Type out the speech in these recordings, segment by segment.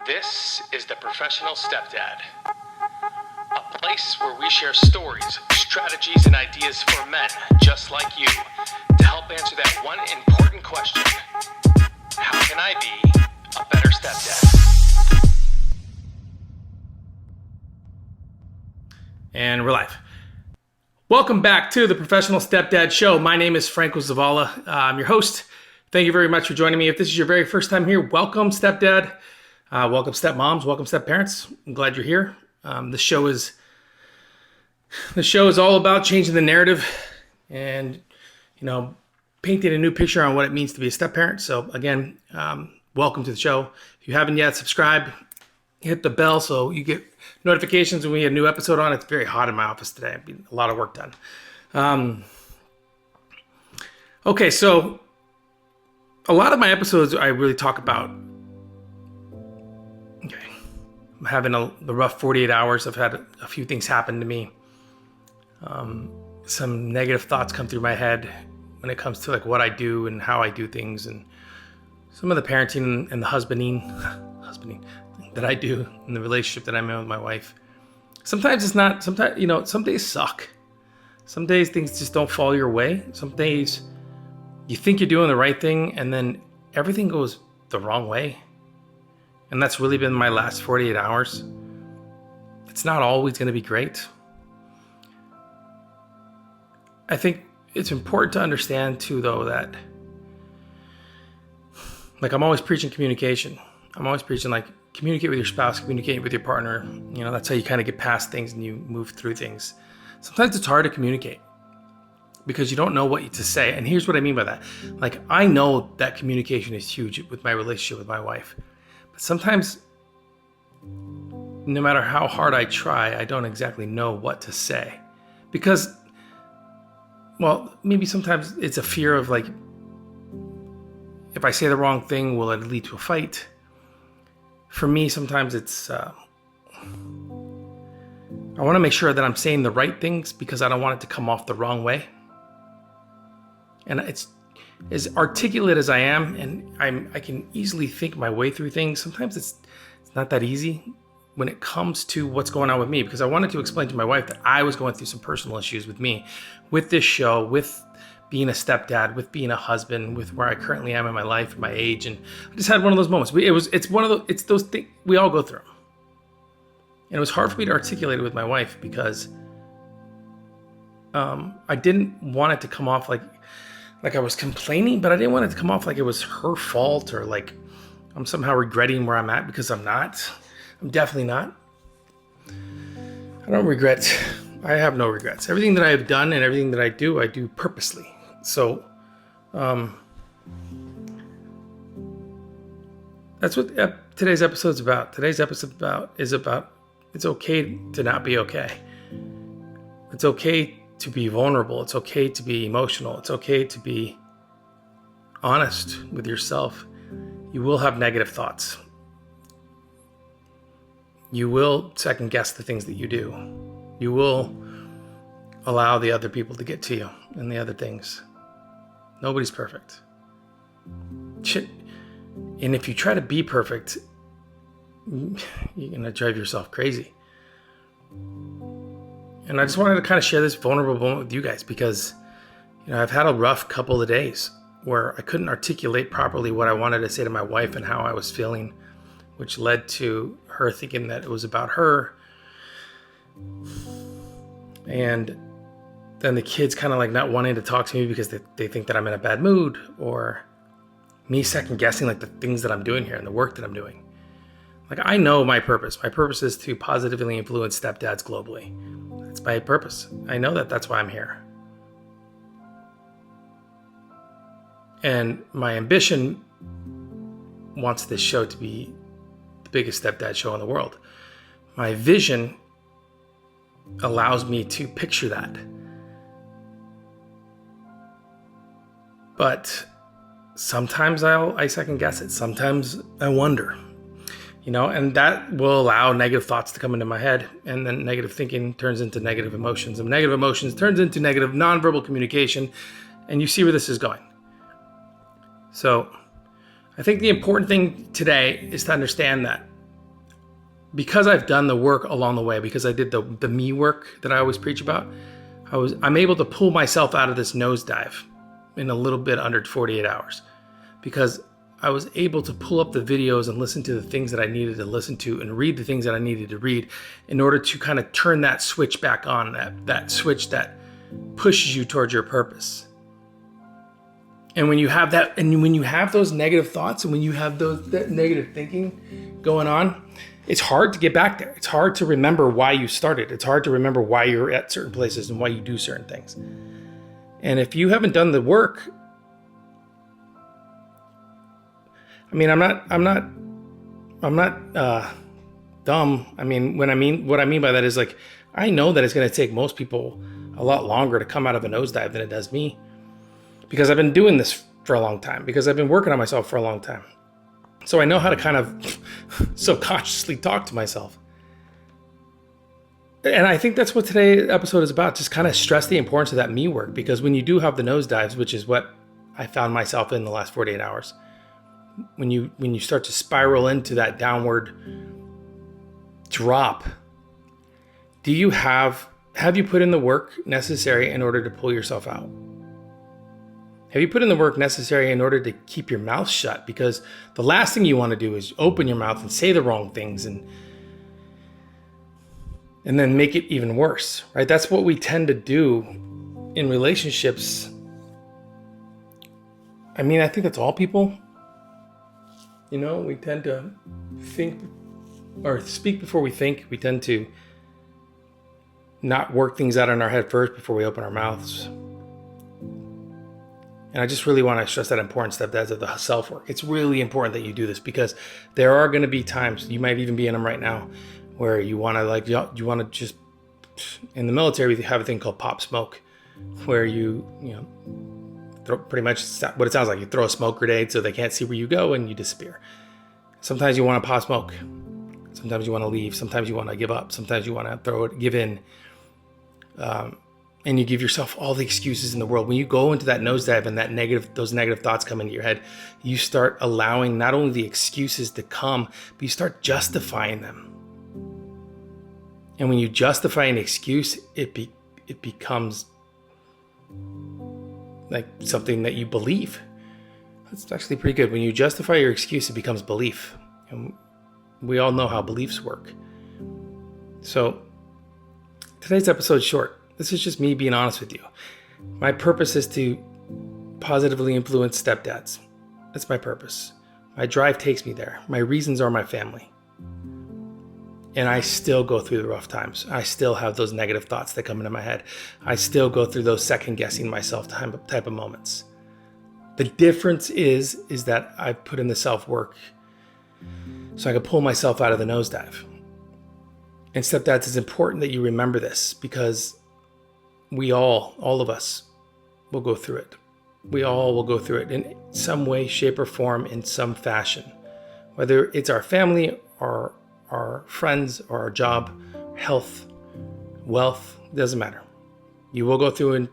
This is the Professional Stepdad, a place where we share stories, strategies, and ideas for men just like you to help answer that one important question: how can I be a better stepdad? And we're live. Welcome back to the Professional Stepdad Show. My name is Franco Zavala. I'm your host. Thank you very much for joining me. If this is your very first time here, welcome, stepdad. Welcome, stepmoms. Welcome, stepparents. I'm glad you're here. The show is all about changing the narrative and, painting a new picture on what it means to be a stepparent. So again, welcome to the show. If you haven't yet, subscribe, hit the bell so you get notifications when we have a new episode on. It's very hot in my office today. A lot of work done. Okay, so a lot of my episodes I really talk about, I'm having the rough 48 hours. I've had a few things happen to me. Some negative thoughts come through my head when it comes to like what I do and how I do things, and some of the parenting and the husbanding that I do in the relationship that I'm in with my wife. Sometimes it's not, some days suck. Some days things just don't fall your way. Some days you think you're doing the right thing and then everything goes the wrong way. And that's really been my last 48 hours. It's not always going to be great. I think it's important to understand too, though, that I'm always preaching communication. I'm always preaching communicate with your spouse, communicate with your partner. That's how you kind of get past things and you move through things. Sometimes it's hard to communicate because you don't know what to say. And here's what I mean by that. I know that communication is huge with my relationship with my wife. But sometimes, no matter how hard I try, I don't exactly know what to say. Because, maybe sometimes it's a fear of if I say the wrong thing, will it lead to a fight? For me, sometimes it's, I want to make sure that I'm saying the right things because I don't want it to come off the wrong way. And it's as articulate as I am, and I can easily think my way through things. Sometimes it's not that easy when it comes to what's going on with me, because I wanted to explain to my wife that I was going through some personal issues with me, with this show, with being a stepdad, with being a husband, with where I currently am in my life, my age, and I just had one of those moments. It's those things we all go through, and it was hard for me to articulate it with my wife because I didn't want it to come off like I was complaining, but I didn't want it to come off like it was her fault or I'm somehow regretting where I'm at, because I'm not. I'm definitely not. I don't regret. I have no regrets. Everything that I have done and everything that I do purposely. So that's what today's episode's about. Today's episode is about it's okay to not be okay. It's okay to be vulnerable. It's okay to be emotional. It's okay to be honest with yourself. You will have negative thoughts. You will second guess the things that you do. You will allow the other people to get to you and the other things. Nobody's perfect. And if you try to be perfect, you're going to drive yourself crazy. And I just wanted to kind of share this vulnerable moment with you guys because, I've had a rough couple of days where I couldn't articulate properly what I wanted to say to my wife and how I was feeling, which led to her thinking that it was about her. And then the kids kind of not wanting to talk to me because they think that I'm in a bad mood, or me second guessing the things that I'm doing here and the work that I'm doing. I know my purpose. My purpose is to positively influence stepdads globally. That's my purpose. I know that that's why I'm here. And my ambition wants this show to be the biggest stepdad show in the world. My vision allows me to picture that. But sometimes I second guess it. Sometimes I wonder. And that will allow negative thoughts to come into my head, and then negative thinking turns into negative emotions, and negative emotions turns into negative nonverbal communication, and you see where this is going. So I think the important thing today is to understand that because I've done the work along the way, because I did the me work that I always preach about, I'm able to pull myself out of this nosedive in a little bit under 48 hours, because I was able to pull up the videos and listen to the things that I needed to listen to and read the things that I needed to read in order to kind of turn that switch back on, that switch that pushes you towards your purpose. And when you have that, and when you have those negative thoughts, and when you have that negative thinking going on, it's hard to get back there. It's hard to remember why you started. It's hard to remember why you're at certain places and why you do certain things. And if you haven't done the work, I mean, I'm not dumb. I mean, what I mean by that is, like, I know that it's going to take most people a lot longer to come out of a nosedive than it does me, because I've been doing this for a long time, because I've been working on myself for a long time. So I know how to kind of subconsciously talk to myself. And I think that's what today's episode is about, just kind of stress the importance of that me work, because when you do have the nosedives, which is what I found myself in the last 48 hours, when you start to spiral into that downward drop, have you put in the work necessary in order to pull yourself out? Have you put in the work necessary in order to keep your mouth shut? Because the last thing you want to do is open your mouth and say the wrong things and then make it even worse, right? That's what we tend to do in relationships. I mean, I think that's all people. You know, we tend to think or speak before we think. We tend to not work things out in our head first before we open our mouths. And I just really want to stress that importance of the self-work. It's really important that you do this, because there are going to be times, you might even be in them right now, where you want to just, in the military, we have a thing called pop smoke, where you throw, pretty much what it sounds like, you throw a smoke grenade so they can't see where you go and you disappear. Sometimes you want to pop smoke. Sometimes you want to leave. Sometimes you want to give up. Sometimes you want to give in. And you give yourself all the excuses in the world. When you go into that nosedive and those negative thoughts come into your head, you start allowing not only the excuses to come, but you start justifying them. And when you justify an excuse, it becomes like something that you believe. That's actually pretty good. When you justify your excuse, it becomes belief. And we all know how beliefs work. So today's episode's short. This is just me being honest with you. My purpose is to positively influence stepdads. That's my purpose. My drive takes me there. My reasons are my family. And I still go through the rough times. I still have those negative thoughts that come into my head. I still go through those second guessing myself type of moments. The difference is that I put in the self-work so I can pull myself out of the nosedive. And stepdads, it's important that you remember this, because we all of us will go through it. We all will go through it in some way, shape, or form, in some fashion. Whether it's our family, or our friends, or our job, health, wealth, doesn't matter. You will go through and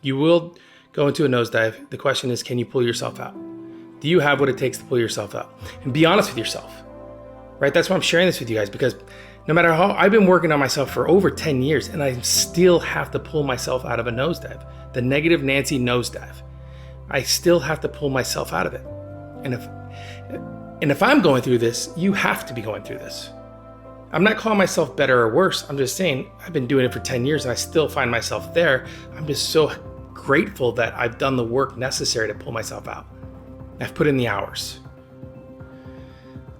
you will go into a nosedive. The question is, can you pull yourself out? Do you have what it takes to pull yourself out? And be honest with yourself, right? That's why I'm sharing this with you guys, because no matter how, I've been working on myself for over 10 years and I still have to pull myself out of a nosedive, the negative Nancy nosedive. I still have to pull myself out of it. And if I'm going through this, you have to be going through this. I'm not calling myself better or worse. I'm just saying I've been doing it for 10 years and I still find myself there. I'm just so grateful that I've done the work necessary to pull myself out. I've put in the hours.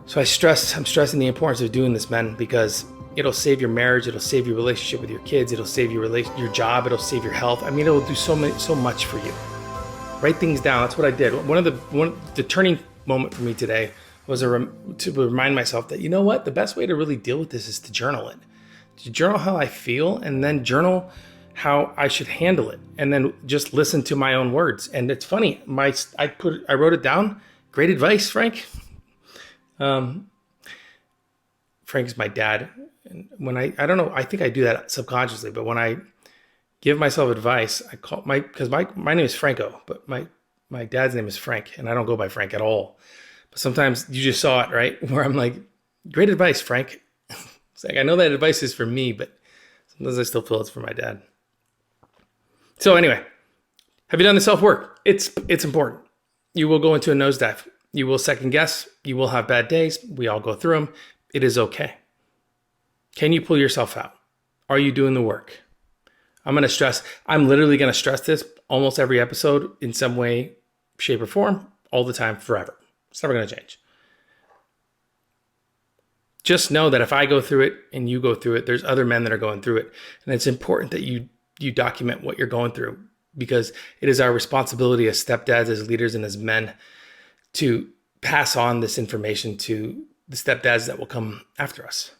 So I'm stressing the importance of doing this, men, because it'll save your marriage, it'll save your relationship with your kids, it'll save your job, it'll save your health. I mean, it'll do so much for you. Write things down. That's what I did. The turning moment for me today was to remind myself that, you know what, the best way to really deal with this is to journal it. To journal how I feel, and then journal how I should handle it, and then just listen to my own words. And it's funny, I wrote it down. Great advice, Frank. Frank's my dad. And when I don't know, I think I do that subconsciously, but when I give myself advice, I call because my name is Franco, but my dad's name is Frank, and I don't go by Frank at all. But sometimes you just saw it, right? Where I'm like, great advice, Frank. It's like, I know that advice is for me, but sometimes I still feel it's for my dad. So anyway, have you done the self-work? It's important. You will go into a nosedive. You will second guess. You will have bad days. We all go through them. It is okay. Can you pull yourself out? Are you doing the work? I'm literally going to stress this almost every episode in some way, shape, or form, all the time, forever. It's never going to change. Just know that if I go through it and you go through it, there's other men that are going through it. And it's important that you document what you're going through, because it is our responsibility as stepdads, as leaders, and as men to pass on this information to the stepdads that will come after us.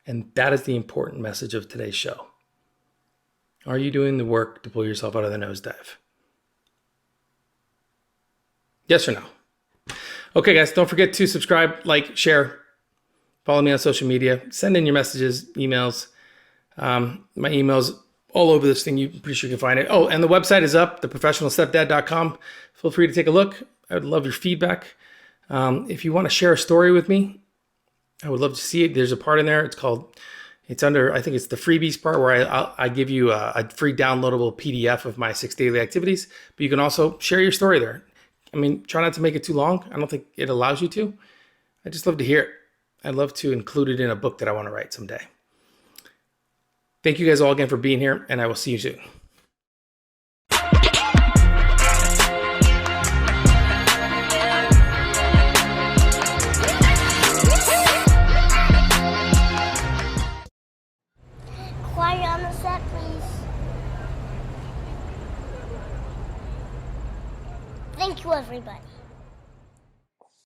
And that is the important message of today's show. Are you doing the work to pull yourself out of the nosedive? Yes or no? Okay, guys, don't forget to subscribe, like, share, follow me on social media, send in your messages, emails. My email's all over this thing. I'm pretty sure you can find it. Oh, and the website is up, theprofessionalstepdad.com. Feel free to take a look. I would love your feedback. If you want to share a story with me, I would love to see it. There's a part in there. It's under, I think it's the freebies part, where I give you a free downloadable PDF of my 6 daily activities, but you can also share your story there. I mean, try not to make it too long. I don't think it allows you to. I just love to hear it. I'd love to include it in a book that I want to write someday. Thank you guys all again for being here, and I will see you soon.